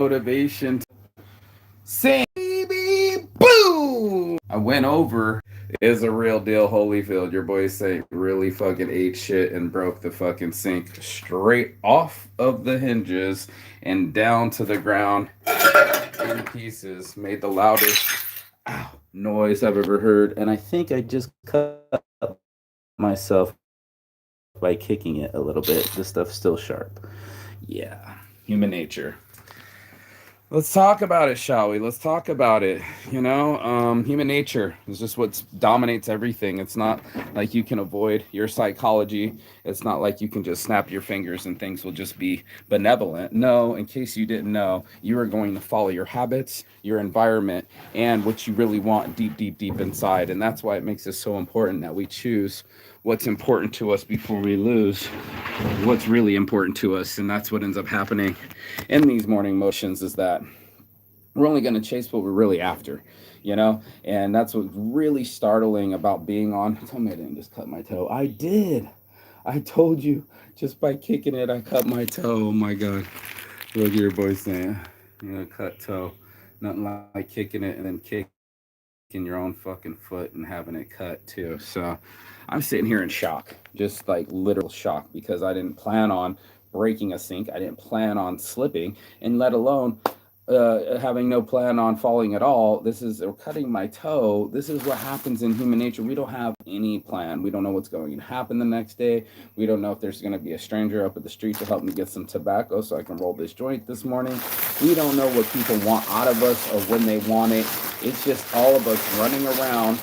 motivation. Sing, baby, boom! I went over. Is a real deal, Holyfield. Your boy Saint really fucking ate shit and broke the fucking sink straight off of the hinges and down to the ground in pieces. Made the loudest ow, noise I've ever heard. And I think I just cut myself by kicking it a little bit. This stuff's still sharp. Yeah, human nature. Let's talk about it, shall we? Let's talk about it. Human nature is just what dominates everything. It's not like you can avoid your psychology. It's not like you can just snap your fingers and things will just be benevolent. No, in case you didn't know, you are going to follow your habits, your environment, and what you really want deep, deep, deep inside. And that's why it makes it so important that we choose what's important to us before we lose what's really important to us. And that's what ends up happening in these morning motions is that we're only going to chase what we're really after, and that's what's really startling about being on. Tell me I didn't just cut my toe. I did. I told you just by kicking it, I cut my toe. Oh my god. Look at your boy saying, cut toe. Nothing like kicking it and then kicking your own fucking foot and having it cut too. So I'm sitting here in shock, just like literal shock, because I didn't plan on breaking a sink. I didn't plan on slipping, and let alone having no plan on falling at all. This is or cutting my toe. This is what happens in human nature. We don't have any plan. We don't know what's going to happen the next day. We don't know if there's going to be a stranger up at the street to help me get some tobacco so I can roll this joint this morning. We don't know what people want out of us or when they want it. It's just all of us running around,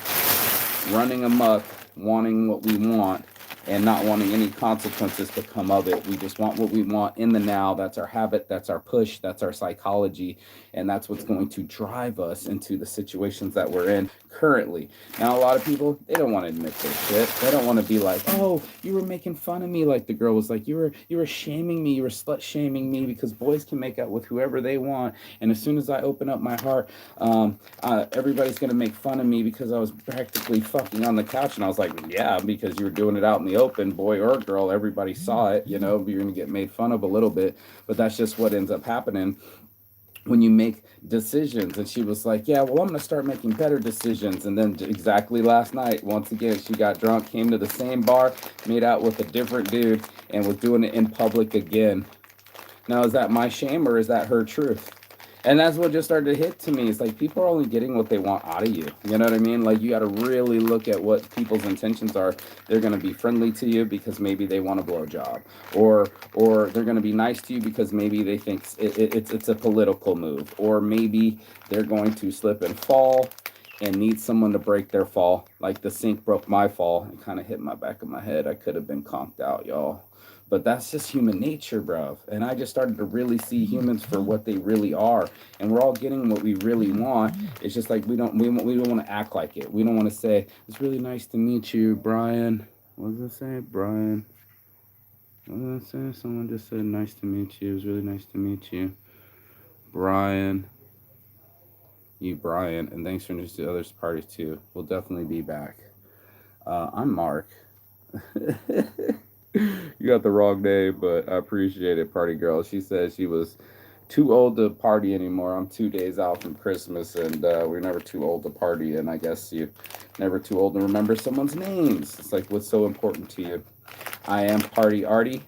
running amok, wanting what we want and not wanting any consequences to come of it. We just want what we want in the now. That's our habit, that's our push, that's our psychology, and that's what's going to drive us into the situations that we're in currently. Now, a lot of people, they don't want to admit their shit. They don't want to be like, "Oh, you were making fun of me," like the girl was like, "You were shaming me, you were slut shaming me," because boys can make out with whoever they want, and as soon as I open up my heart, everybody's gonna make fun of me because I was practically fucking on the couch, and I was like, "Yeah, because you were doing it out in the open, boy or girl, everybody saw it. You're gonna get made fun of a little bit, but that's just what ends up happening when you make decisions." And she was like, "Yeah, well, I'm going to start making better decisions." And then exactly last night, once again, she got drunk, came to the same bar, made out with a different dude, and was doing it in public again. Now, is that my shame or is that her truth? And that's what just started to hit to me. It's like people are only getting what they want out of you. You know what I mean? Like you got to really look at what people's intentions are. They're going to be friendly to you because maybe they want a blowjob, or they're going to be nice to you because maybe they think it's a political move, or maybe they're going to slip and fall and need someone to break their fall. Like the sink broke my fall and kind of hit my back of my head. I could have been conked out, y'all. But that's just human nature, bro. And I just started to really see humans for what they really are. And we're all getting what we really want. It's just like we don't want to act like it. We don't want to say, "It's really nice to meet you, Brian." What does it say? Brian. What did it say? Someone just said, "Nice to meet you. It was really nice to meet you." Brian. You, Brian. And thanks for introducing the other parties, too. We'll definitely be back. I'm Mark. You got the wrong name, but I appreciate it, party girl. She said she was too old to party anymore. I'm 2 days out from Christmas, and we're never too old to party. And I guess you never too old to remember someone's names. It's like what's so important to you. I am Party Artie.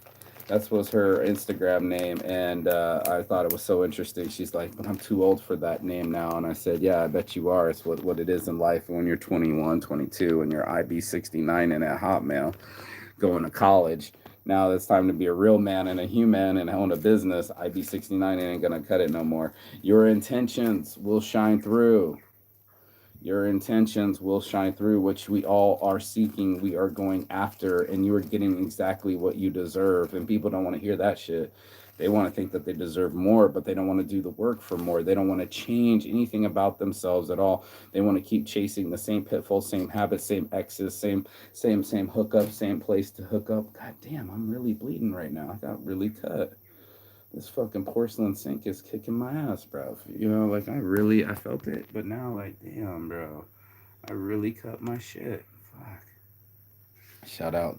That was her Instagram name, and I thought it was so interesting. She's like, "But I'm too old for that name now." And I said, "Yeah, I bet you are. It's what it is in life when you're 21, 22, and you're IB 69 and at Hotmail going to college. Now it's time to be a real man and a human and own a business. IB 69 ain't gonna cut it no more. Your intentions will shine through. Your intentions will shine through, which we all are seeking, we are going after, and you are getting exactly what you deserve. And people don't want to hear that shit. They want to think that they deserve more, but they don't want to do the work for more. They don't want to change anything about themselves at all. They want to keep chasing the same pitfalls, same habits, same exes, same hookup, same place to hook up. God damn, I'm really bleeding right now. I got really cut. This fucking porcelain sink is kicking my ass, bro. Like I felt it, but now, like, damn, bro, I really cut my shit. Fuck. Shout out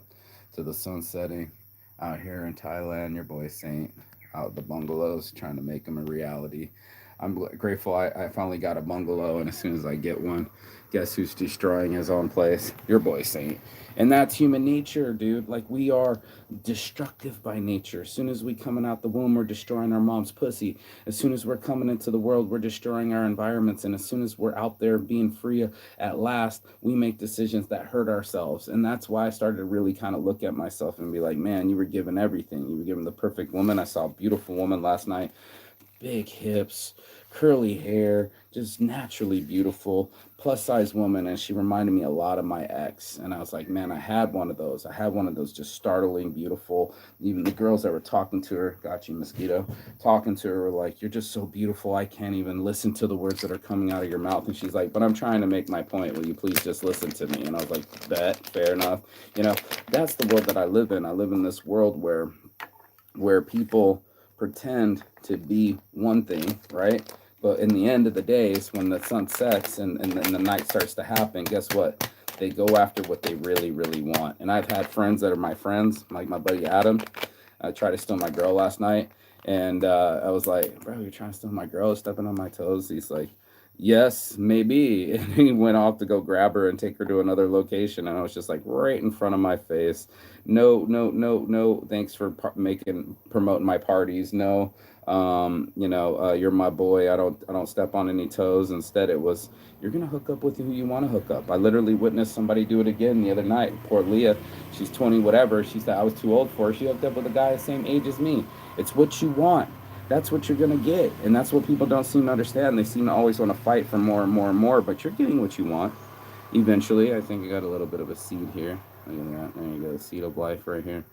to the sun setting out here in Thailand. Your boy Saint. out the bungalows, trying to make them a reality. I'm grateful I finally got a bungalow, and as soon as I get one, guess who's destroying his own place? Your boy Saint. And that's human nature, dude. Like, we are destructive by nature. As soon as we coming out the womb, we're destroying our mom's pussy. As soon as we're coming into the world, we're destroying our environments. And as soon as we're out there being free at last, we make decisions that hurt ourselves. And that's why I started to really kind of look at myself and be like, man, you were given everything. You were given the perfect woman. I saw a beautiful woman last night, big hips, curly hair, just naturally beautiful, plus size woman. And she reminded me a lot of my ex. And I was like, man, I had one of those. I had one of those, just startling, beautiful. Even the girls that were talking to her, got you, mosquito, talking to her were like, you're just so beautiful. I can't even listen to the words that are coming out of your mouth. And she's like, but I'm trying to make my point. Will you please just listen to me? And I was like, bet, fair enough. You know, that's the world that I live in. I live in this world where people pretend to be one thing, right? But in the end of the days, when the sun sets and the night starts to happen, guess what? They go after what they really, really want. And I've had friends that are my friends, like my buddy Adam. I tried to steal my girl last night. And I was like, bro, you're trying to steal my girl, stepping on my toes. He's like, yes, maybe. And he went off to go grab her and take her to another location. And I was just like, right in front of my face. No, no, no, no. Thanks for promoting my parties. No, you're my boy. I don't step on any toes. Instead, it was, you're gonna hook up with who you want to hook up. I literally witnessed somebody do it again the other night. Poor Leah, she's 20, whatever. She said I was too old for her. She hooked up with a guy the same age as me. It's what you want. That's what you're gonna get, and that's what people don't seem to understand. They seem to always want to fight for more and more and more, but you're getting what you want eventually. I think I got a little bit of a seed here. Look at that. There you go, the seed of life right here.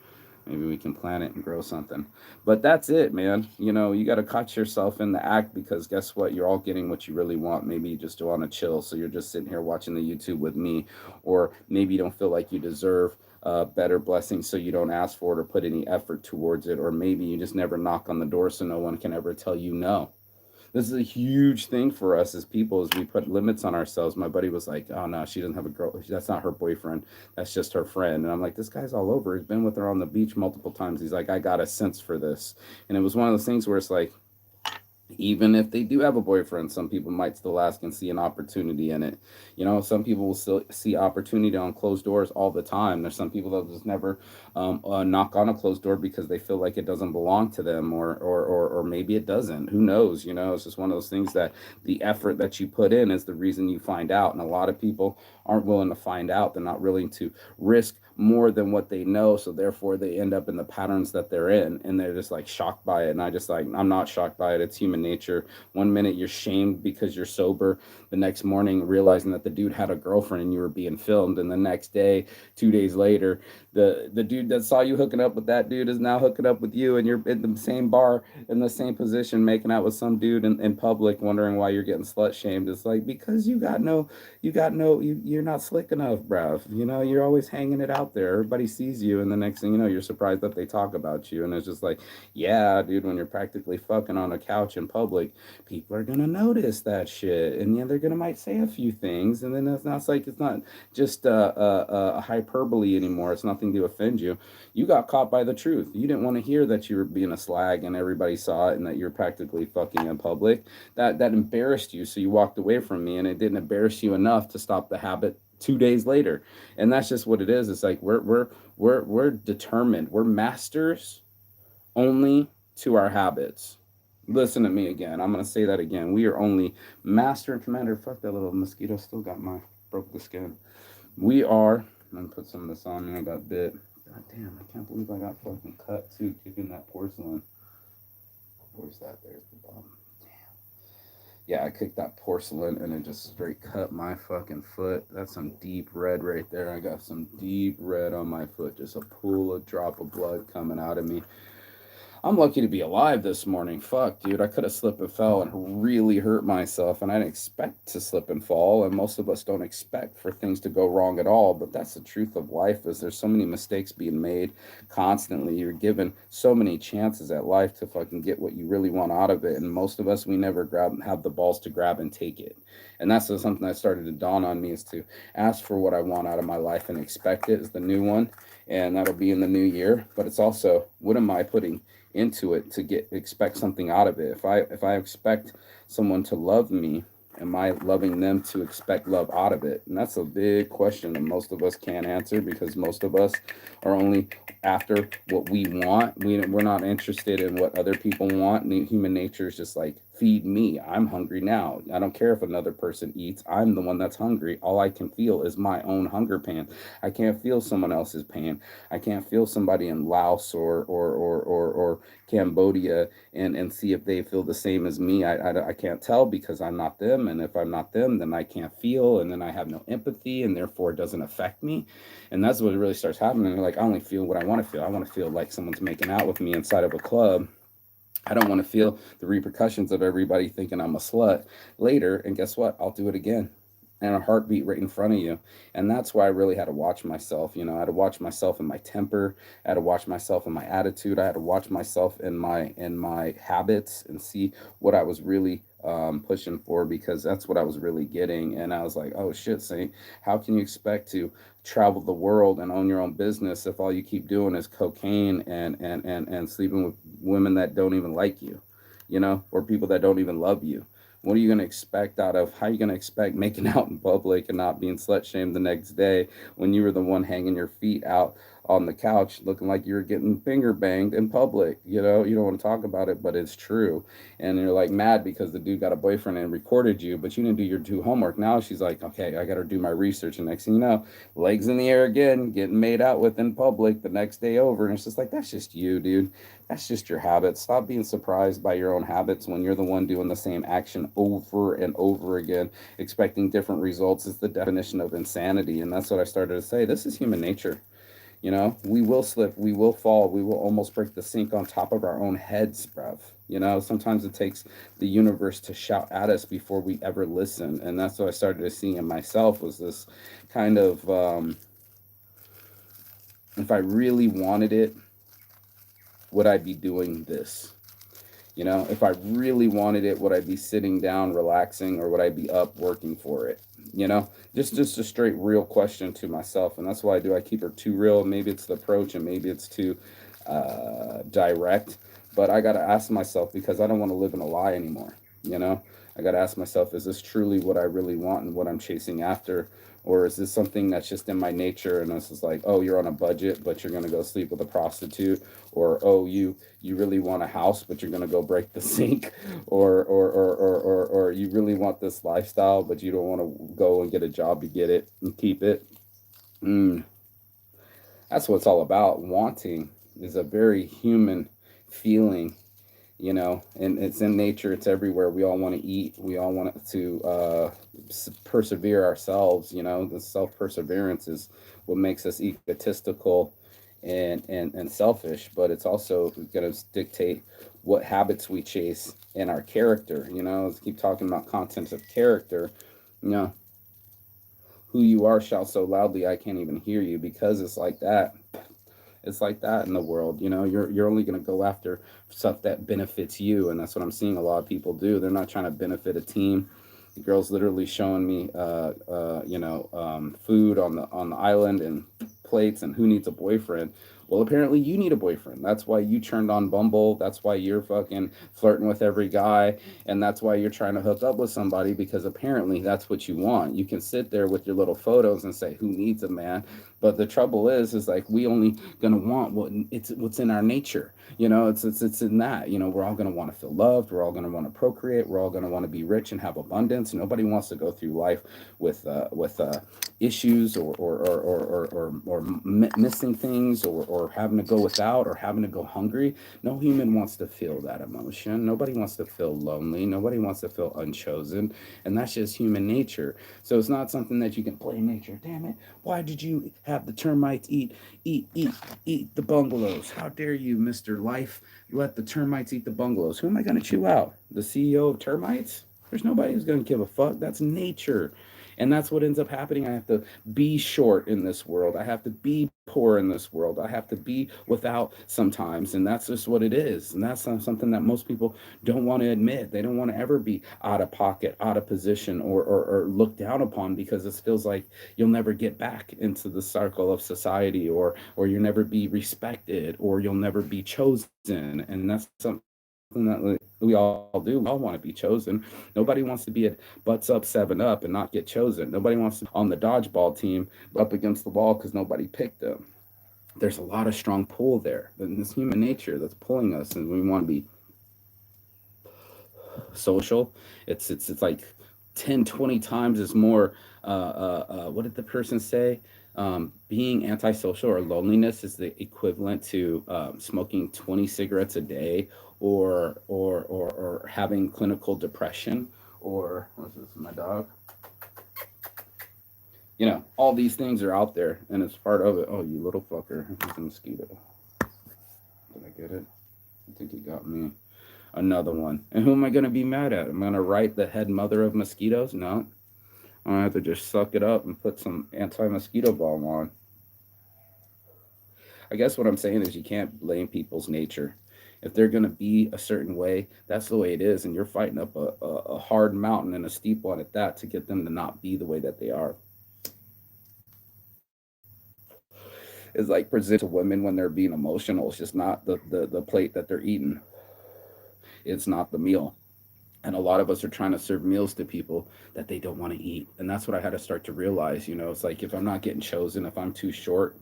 Maybe we can plant it and grow something. But that's it, man. You got to catch yourself in the act, because guess what? You're all getting what you really want. Maybe you just want to chill. So you're just sitting here watching the YouTube with me. Or maybe you don't feel like you deserve better blessings, so you don't ask for it or put any effort towards it. Or maybe you just never knock on the door, so no one can ever tell you no. This is a huge thing for us as people, as we put limits on ourselves. My buddy was like, oh no, she doesn't have a girl, that's not her boyfriend, that's just her friend. And I'm like, this guy's all over, he's been with her on the beach multiple times. He's like, I got a sense for this. And it was one of those things where it's like, even if they do have a boyfriend, some people might still ask and see an opportunity in it. Some people will still see opportunity on closed doors all the time. There's some people that just never knock on a closed door because they feel like it doesn't belong to them, or maybe it doesn't. Who knows? It's just one of those things that the effort that you put in is the reason you find out. And a lot of people aren't willing to find out. They're not willing to risk more than what they know, so therefore they end up in the patterns that they're in, and they're just like shocked by it. And I'm not shocked by it. It's human nature. One minute you're shamed because you're sober, the next morning realizing that the dude had a girlfriend and you were being filmed, and the next day, 2 days later, the dude that saw you hooking up with that dude is now hooking up with you, and you're in the same bar in the same position making out with some dude in public, wondering why you're getting slut shamed. It's like, because you're not slick enough, bruv. You're always hanging it out there. Everybody sees you, and the next thing you know, you're surprised that they talk about you. And it's just like, yeah, dude, when you're practically fucking on a couch in public, people are gonna notice that shit, and yeah, they're gonna might say a few things, and then it's not just a hyperbole anymore. It's nothing to offend you. You got caught by the truth. You didn't want to hear that you were being a slag and everybody saw it, and that you're practically fucking in public. That embarrassed you, so you walked away from me, and it didn't embarrass you enough to stop the habit 2 days later. And that's just what it is. It's like we're determined. We're masters only to our habits. Listen to me again. I'm gonna say that again. We are only master and commander. Fuck, that little mosquito still got my broke the skin. We are. I'm gonna put some of this on me. I got bit. God damn, I can't believe I got fucking cut too, kicking that porcelain. Where's that? There's the bottom. Yeah, I kicked that porcelain and it just straight cut my fucking foot. That's some deep red right there. I got some deep red on my foot. Just a pool of drop of blood coming out of me. I'm lucky to be alive this morning. Fuck, dude. I could have slipped and fell and really hurt myself, and I didn't expect to slip and fall, and most of us don't expect for things to go wrong at all, but that's the truth of life. Is there's so many mistakes being made constantly. You're given so many chances at life to fucking get what you really want out of it, and most of us, we never have the balls to grab and take it. And that's something that started to dawn on me, is to ask for what I want out of my life and expect it, is the new one, and that'll be in the new year. But it's also, what am I putting into it to get expect something out of it. If I expect someone to love me, am I loving them to expect love out of it? And that's a big question that most of us can't answer, because most of us are only after what we want. We're not interested in what other people want. Human nature is just like, feed me. I'm hungry now. I don't care if another person eats. I'm the one that's hungry. All I can feel is my own hunger pain. I can't feel someone else's pain. I can't feel somebody in Laos or Cambodia and see if they feel the same as me. I can't tell, because I'm not them. And if I'm not them, then I can't feel. And then I have no empathy, and therefore it doesn't affect me. And that's what really starts happening. Like, I only feel what I want to feel. I want to feel like someone's making out with me inside of a club. I don't want to feel the repercussions of everybody thinking I'm a slut later. And guess what? I'll do it again. And a heartbeat right in front of you. And that's why I really had to watch myself. I had to watch myself in my temper. I had to watch myself in my attitude. I had to watch myself in my habits and see what I was really pushing for, because that's what I was really getting. And I was like, oh shit, Saint, how can you expect to travel the world and own your own business if all you keep doing is cocaine and sleeping with women that don't even like you, or people that don't even love you? What are you going to expect out of, how are you going to expect making out in public and not being slut shamed the next day when you were the one hanging your feet out on the couch looking like you're getting finger banged in public? You don't want to talk about it, but it's true. And you're like mad because the dude got a boyfriend and recorded you, but you didn't do your due homework. Now she's like, okay, I got to do my research. And next thing you know, legs in the air again, getting made out with in public the next day over. And it's just like, that's just you, dude. That's just your habits. Stop being surprised by your own habits when you're the one doing the same action over and over again, expecting different results. Is the definition of insanity. And that's what I started to say. This is human nature. We will slip, we will fall, we will almost break the sink on top of our own heads, bruv. Sometimes it takes the universe to shout at us before we ever listen. And that's what I started to see in myself, was this kind of, if I really wanted it, would I be doing this? If I really wanted it, would I be sitting down relaxing, or would I be up working for it? Just a straight real question to myself. And that's why I keep her too real. Maybe it's the approach, and maybe it's too direct, but I got to ask myself, because I don't want to live in a lie anymore. I got to ask myself, is this truly what I really want and what I'm chasing after? Or is this something that's just in my nature, and this is like, oh, you're on a budget, but you're going to go sleep with a prostitute? Or, oh, you really want a house, but you're going to go break the sink? Or you really want this lifestyle, but you don't want to go and get a job to get it and keep it? Mm, that's what it's all about. Wanting is a very human feeling, and it's in nature, it's everywhere. We all want to eat, we all want to persevere ourselves. The self-perseverance is what makes us egotistical and selfish, but it's also going to dictate what habits we chase and our character. Let's keep talking about content of character. you know who you are, shout so loudly I can't even hear you, because it's like that. It's like that in the world. You're only going to go after stuff that benefits you, and that's what I'm seeing a lot of people do. They're not trying to benefit a team. The girl's literally showing me, food on the island and plates, and who needs a boyfriend? Well, apparently you need a boyfriend. That's why you turned on Bumble. That's why you're fucking flirting with every guy, and that's why you're trying to hook up with somebody, because apparently that's what you want. You can sit there with your little photos and say, "Who needs a man?" But the trouble is like, we only gonna want what's in our nature. It's in that. We're all gonna want to feel loved. We're all gonna want to procreate. We're all gonna want to be rich and have abundance. Nobody wants to go through life with issues or missing things, or having to go without, or having to go hungry. No human wants to feel that emotion. Nobody wants to feel lonely. Nobody wants to feel unchosen, and that's just human nature. So it's not something that you can play nature. Damn it! Why did you have the termites eat the bungalows? How dare you, Mr. Life, let the termites eat the bungalows? Who am I going to chew out? The CEO of termites? There's nobody who's going to give a fuck. That's nature. And that's what ends up happening. I have to be short in this world. I have to be poor in this world. I have to be without sometimes. And that's just what it is. And that's something that most people don't want to admit. They don't want to ever be out of pocket, out of position, or looked down upon, because it feels like you'll never get back into the circle of society, or you'll never be respected, or you'll never be chosen. And that's something that we all do. We all want to be chosen. Nobody wants to be at butts up 7 up and not get chosen. Nobody wants to be on the dodgeball team up against the wall because nobody picked them. There's a lot of strong pull there. And this human nature that's pulling us, and we want to be social. It's like 10, 20 times as more. What did the person say? Being antisocial or loneliness is the equivalent to smoking 20 cigarettes a day, or having clinical depression, or what's this? My dog. All these things are out there, and it's part of it. Oh, you little fucker! It's a mosquito. Did I get it? I think he got me. Another one. And who am I going to be mad at? Am I going to write the head mother of mosquitoes? No. I have to just suck it up and put some anti mosquito balm on. I guess what I'm saying is you can't blame people's nature. If they're going to be a certain way, that's the way it is. And you're fighting up a hard mountain, and a steep one at that, to get them to not be the way that they are. It's like presenting to women when they're being emotional. It's just not the plate that they're eating, it's not the meal. And a lot of us are trying to serve meals to people that they don't want to eat. And that's what I had to start to realize. It's like, if I'm not getting chosen, if I'm too short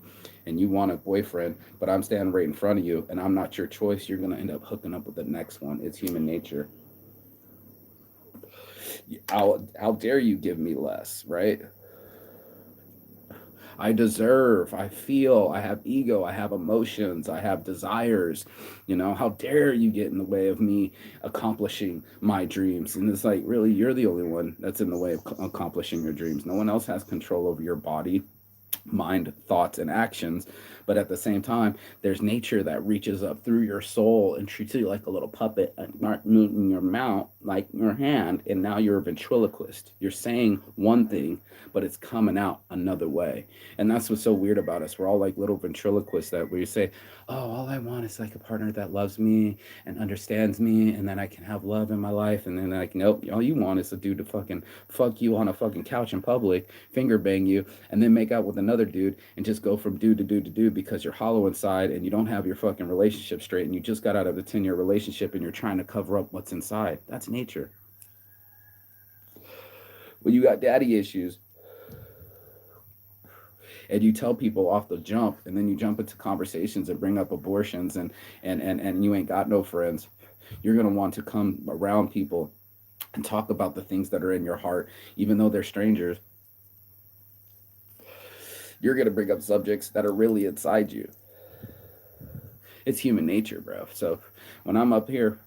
and you want a boyfriend, but I'm standing right in front of you and I'm not your choice, you're going to end up hooking up with the next one. It's human nature. How dare you give me less, right? I deserve, I feel, I have ego, I have emotions, I have desires. How dare you get in the way of me accomplishing my dreams? And it's like, really, you're the only one that's in the way of accomplishing your dreams. No one else has control over your body, mind, thoughts, and actions. But at the same time, there's nature that reaches up through your soul and treats you like a little puppet, not moving your mouth like your hand. And now you're a ventriloquist. You're saying one thing, but it's coming out another way. And that's what's so weird about us. We're all like little ventriloquists that we say, oh, all I want is like a partner that loves me and understands me, and then I can have love in my life. And then, like, nope, all you want is a dude to fucking fuck you on a fucking couch in public, finger bang you, and then make out with another dude, and just go from dude to dude to dude, because you're hollow inside and you don't have your fucking relationship straight, and you just got out of a 10-year relationship and you're trying to cover up what's inside. That's nature. When you got daddy issues and you tell people off the jump, and then you jump into conversations and bring up abortions, and you ain't got no friends, you're going to want to come around people and talk about the things that are in your heart, even though they're strangers. You're going to bring up subjects that are really inside you. It's human nature, bro. So when I'm up here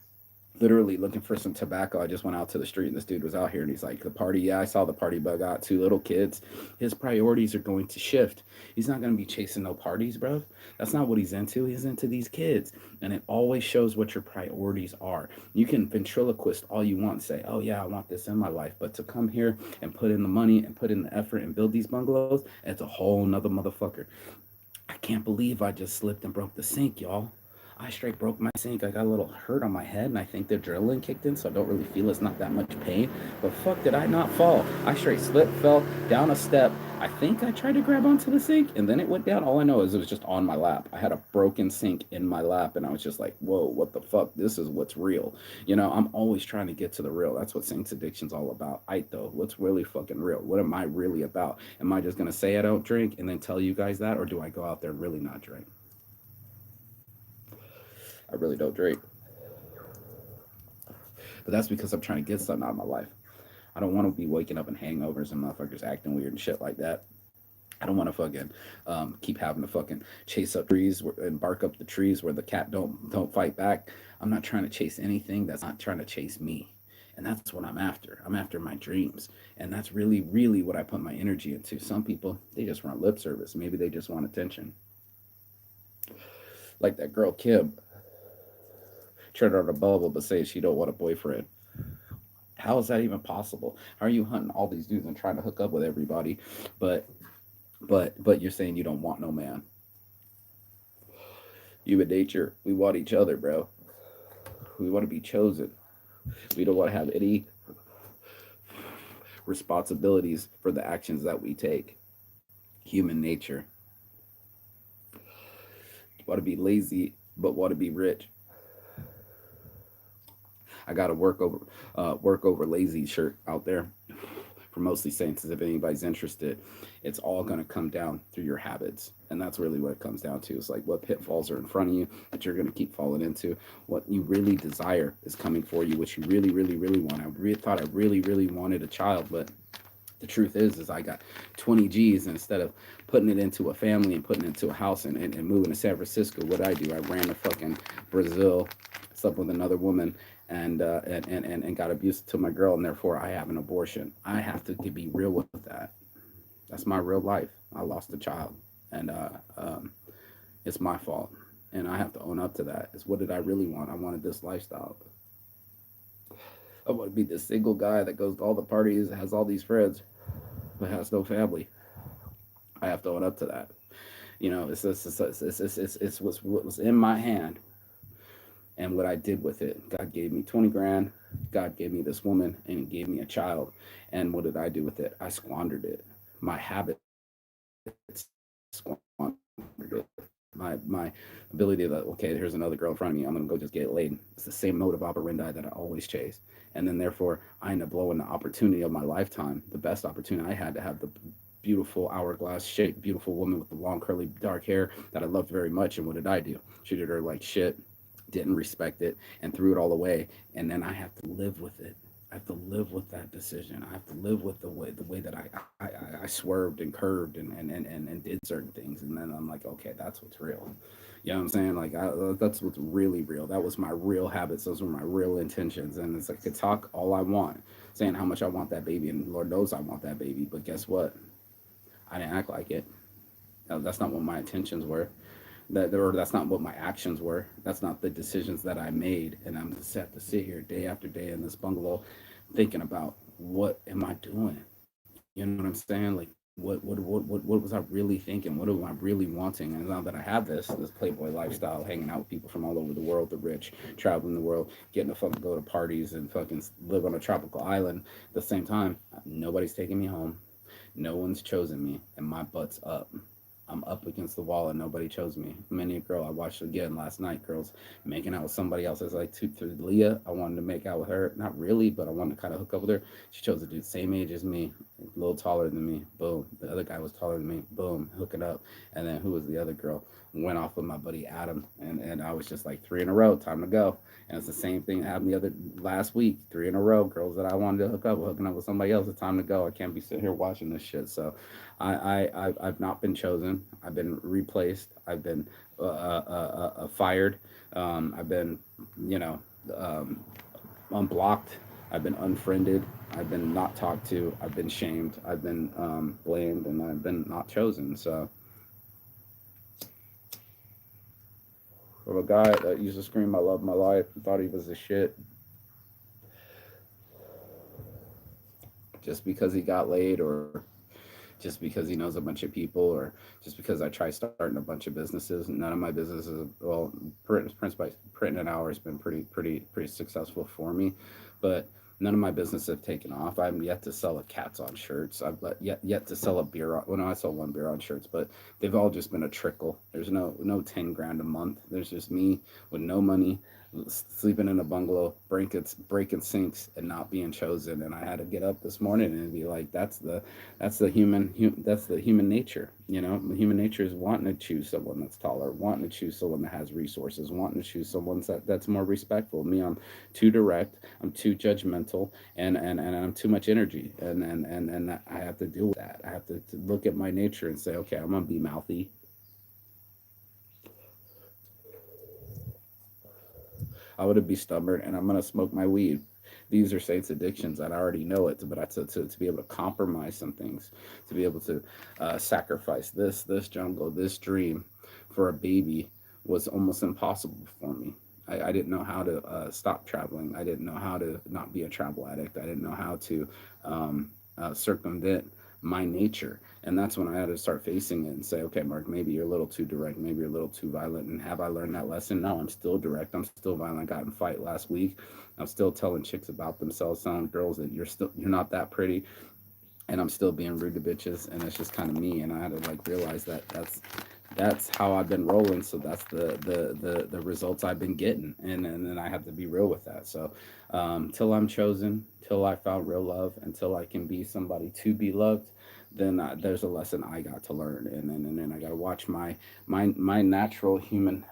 literally looking for some tobacco, I just went out to the street and this dude was out here and he's like, the party, yeah, I saw the party, but I got 2 little kids. His priorities are going to shift. He's not going to be chasing no parties, bro. That's not what he's into. He's into these kids. And it always shows what your priorities are. You can ventriloquist all you want and say, oh yeah, I want this in my life. But to come here and put in the money and put in the effort and build these bungalows, it's a whole nother motherfucker. I can't believe I just slipped and broke the sink, y'all. I straight broke my sink. I got a little hurt on my head, and I think the adrenaline kicked in, so I don't really feel it's not that much pain. But fuck, did I not fall? I straight slipped, fell down a step. I think I tried to grab onto the sink, and then it went down. All I know is it was just on my lap. I had a broken sink in my lap, and I was just like, whoa, what the fuck? This is what's real. I'm always trying to get to the real. That's what Saints Addiction's all about. Though, what's really fucking real? What am I really about? Am I just going to say I don't drink and then tell you guys that, or do I go out there and really not drink? I really don't drink. But that's because I'm trying to get something out of my life. I don't want to be waking up in hangovers and motherfuckers acting weird and shit like that. I don't want to fucking keep having to fucking chase up trees and bark up the trees where the cat don't fight back. I'm not trying to chase anything that's not trying to chase me. And that's what I'm after. I'm after my dreams. And that's really, really what I put my energy into. Some people, they just want lip service. Maybe they just want attention. Like that girl Kim, tried out a bubble but say she don't want a boyfriend. How is that even possible? How are you hunting all these dudes and trying to hook up with everybody, but but you're saying you don't want no man? Human nature, we want each other, bro. We want to be chosen. We don't want to have any responsibilities for the actions that we take. Human nature. Want to be lazy, but want to be rich. I got a work over lazy shirt out there for mostly saints. If anybody's interested, it's all going to come down through your habits, and that's really what it comes down to. It's like what pitfalls are in front of you that you're going to keep falling into. What you really desire is coming for you. What you really, really, really want. Thought I really, really wanted a child, but the truth is I got 20 G's, and instead of putting it into a family and putting it into a house and moving to San Francisco, what I do, I ran to fucking Brazil, slept with another woman, and got abused to my girl, and therefore I have an abortion. I have to be real with that. That's my real life. I lost a child, and it's my fault, and I have to own up to that. It's what did I really want? I wanted this lifestyle. I want to be this single guy that goes to all the parties, has all these friends, but has no family. I have to own up to that. You know, it's what was in my hand and what I did with it. God gave me 20 grand. God gave me this woman, and He gave me a child. And what did I do with it? I squandered it. My habits squandered it. My ability to, okay, here's another girl in front of me. I'm gonna go just get laid. It's the same mode of operandi that I always chase. And then therefore I end up blowing the opportunity of my lifetime, the best opportunity I had to have the beautiful hourglass shaped, beautiful woman with the long curly dark hair that I loved very much. And what did I do? Treated her like shit, didn't respect it, and threw it all away. And then I have to live with it. I have to live with that decision. I have to live with the way that I swerved and curved and did certain things. And then I'm like, okay, that's what's real. You know what I'm saying? Like, that's what's really real. That was my real habits. Those were my real intentions. And it's like, I could talk all I want, saying how much I want that baby. And Lord knows I want that baby. But guess what? I didn't act like it. That's not what my intentions were. Or that's not what my actions were. That's not the decisions that I made. And I'm just have to sit here day after day in this bungalow, thinking about what am I doing? You know what I'm saying? Like what was I really thinking? What am I really wanting? And now that I have this playboy lifestyle, hanging out with people from all over the world, the rich, traveling the world, getting to fucking go to parties and fucking live on a tropical island. At the same time, nobody's taking me home. No one's chosen me, and my butt's up. I'm up against the wall and nobody chose me. Many a girl I watched again last night, girls making out with somebody else. It's like to Leah, I wanted to make out with her. Not really, but I wanted to kind of hook up with her. She chose a dude same age as me, a little taller than me. Boom. The other guy was taller than me. Boom. Hooking up. And then who was the other girl? Went off with my buddy Adam. And I was just like, three in a row, time to go. And it's the same thing that happened the other last week, three in a row. Girls that I wanted to hook up with, hooking up with somebody else. It's time to go. I can't be sitting here watching this shit. So I've not been chosen. I've been replaced. I've been fired. I've been, you know, um, unblocked. I've been unfriended. I've been not talked to. I've been shamed. I've been blamed, and I've been not chosen. So, from a guy that used to scream, "I love my life," and thought he was a shit, just because he got laid, or just because he knows a bunch of people, or just because I try starting a bunch of businesses. None of my businesses, well, Prince by Printing an Hour has been pretty successful for me, but none of my businesses have taken off. I'm yet to sell a cats on shirts. I've yet to sell a beer on. Well, no, I sold one beer on shirts, but they've all just been a trickle. There's no 10 grand a month. There's just me with no money, sleeping in a bungalow, breaking sinks, and not being chosen. And I had to get up this morning and be like, that's the human nature. You know, human nature is wanting to choose someone that's taller, wanting to choose someone that has resources, wanting to choose someone that's more respectful. Me, I'm too direct, I'm too judgmental, and I'm too much energy, and I have to deal with that. I have to look at my nature and say, okay, I'm gonna be mouthy. I'm gonna be stubborn, and I'm gonna smoke my weed. These are Saints addictions. I already know it, but to be able to compromise some things, to be able to sacrifice this jungle, this dream for a baby was almost impossible for me. I didn't know how to stop traveling. I didn't know how to not be a travel addict. I didn't know how to circumvent my nature. And that's when I had to start facing it and say, okay, Mark, maybe you're a little too direct. Maybe you're a little too violent. And have I learned that lesson? No, I'm still direct. I'm still violent. I got in a fight last week. I'm still telling chicks about themselves, telling girls that you're not that pretty, and I'm still being rude to bitches, and it's just kind of me. And I had to like realize that that's how I've been rolling. So that's the results I've been getting, and then I have to be real with that. So till I'm chosen, till I found real love, until I can be somebody to be loved, then there's a lesson I got to learn, and then I got to watch my natural human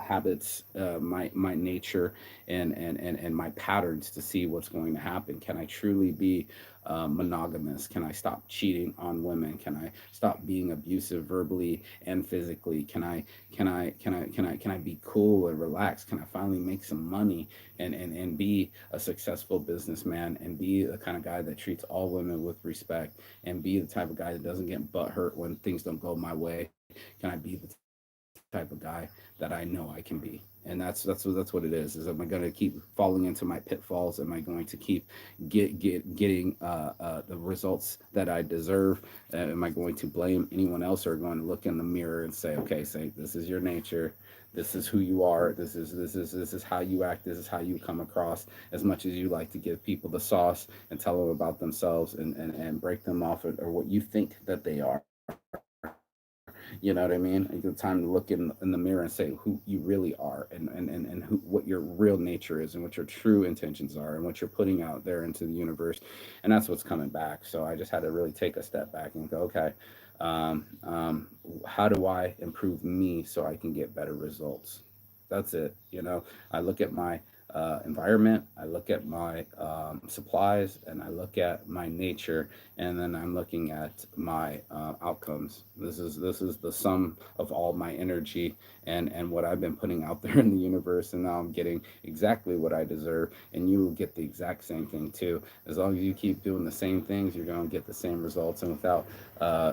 habits, my nature, and my patterns to see what's going to happen. Can I truly be monogamous? Can I stop cheating on women? Can I stop being abusive verbally and physically? Can I be cool and relaxed? Can I finally make some money and be a successful businessman and be the kind of guy that treats all women with respect and be the type of guy that doesn't get butt hurt when things don't go my way? Can I be the type of guy that I know I can be? And that's what it is am I going to keep falling into my pitfalls? Am I going to keep getting the results that I deserve? Am I going to blame anyone else, or going to look in the mirror and say, okay, say this is your nature, this is who you are, this is how you act, this is how you come across, as much as you like to give people the sauce and tell them about themselves and break them off, or what you think that they are. You know what I mean? You get time to look in the mirror and say who you really are, and what your real nature is, and what your true intentions are, and what you're putting out there into the universe. And that's what's coming back. So I just had to really take a step back and go, okay, um, um, how do I improve me so I can get better results? That's it. I look at my environment, I look at my supplies, and I look at my nature, and then I'm looking at my outcomes. This is the sum of all my energy and what I've been putting out there in the universe, and now I'm getting exactly what I deserve, and you will get the exact same thing too. As long as you keep doing the same things, you're going to get the same results, and without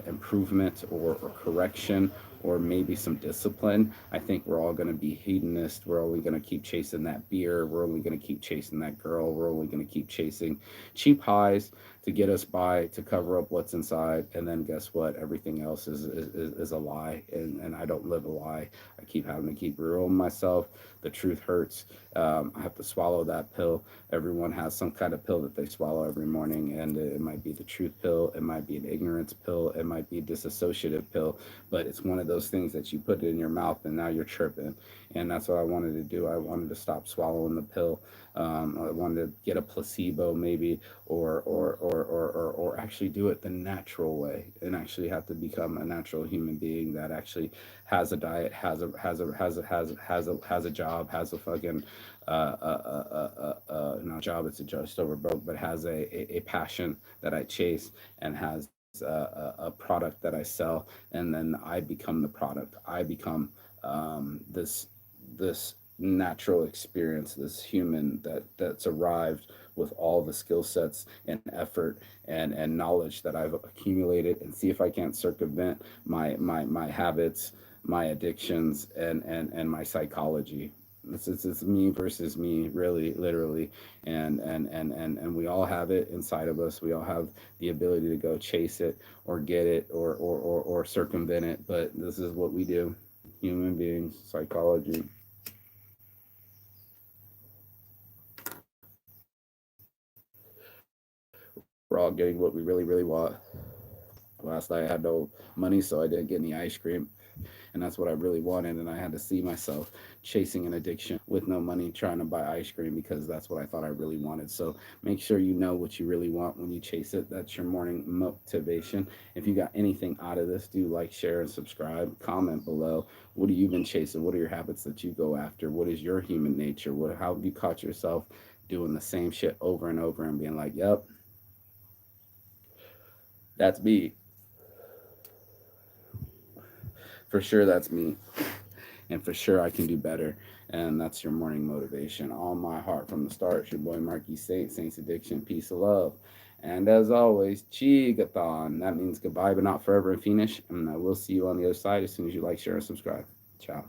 improvement or correction or maybe some discipline, I think we're all going to be hedonists. We're only going to keep chasing that beer. We're only going to keep chasing that girl. We're only going to keep chasing cheap highs to get us by, to cover up what's inside. And then guess what? Everything else is a lie. And I don't live a lie. I keep having to keep real with myself. The truth hurts. I have to swallow that pill. Everyone has some kind of pill that they swallow every morning, and it might be the truth pill, it might be an ignorance pill, it might be a disassociative pill, but it's one of those things that you put it in your mouth and now you're tripping. And that's what I wanted to do. I wanted to stop swallowing the pill. I wanted to get a placebo maybe, or actually do it the natural way, and actually have to become a natural human being that actually has a diet, has a job, has a fucking not a job, it's a just over broke, but has a passion that I chase, and has a product that I sell, and then I become the product. I become this natural experience, this human that's arrived with all the skill sets and effort and knowledge that I've accumulated, and see if I can't circumvent my habits, my addictions, and my psychology. It's me versus me, really, literally. And we all have it inside of us. We all have the ability to go chase it or get it, or circumvent it. But this is what we do, human beings, psychology. We're all getting what we really want. Last night I had no money, so I didn't get any ice cream. And that's what I really wanted. And I had to see myself chasing an addiction with no money, trying to buy ice cream, because that's what I thought I really wanted. So make sure you know what you really want when you chase it. That's your morning motivation. If you got anything out of this, do like, share, and subscribe. Comment below. What have you been chasing? What are your habits that you go after? What is your human nature? How have you caught yourself doing the same shit over and over and being like, yep, that's me. For sure, that's me. And for sure, I can do better. And that's your morning motivation. All my heart from the start. It's your boy Marky Saints Addiction, peace of love. And as always, Chigathon. That means goodbye, but not forever and finish. And I will see you on the other side as soon as you like, share, and subscribe. Ciao.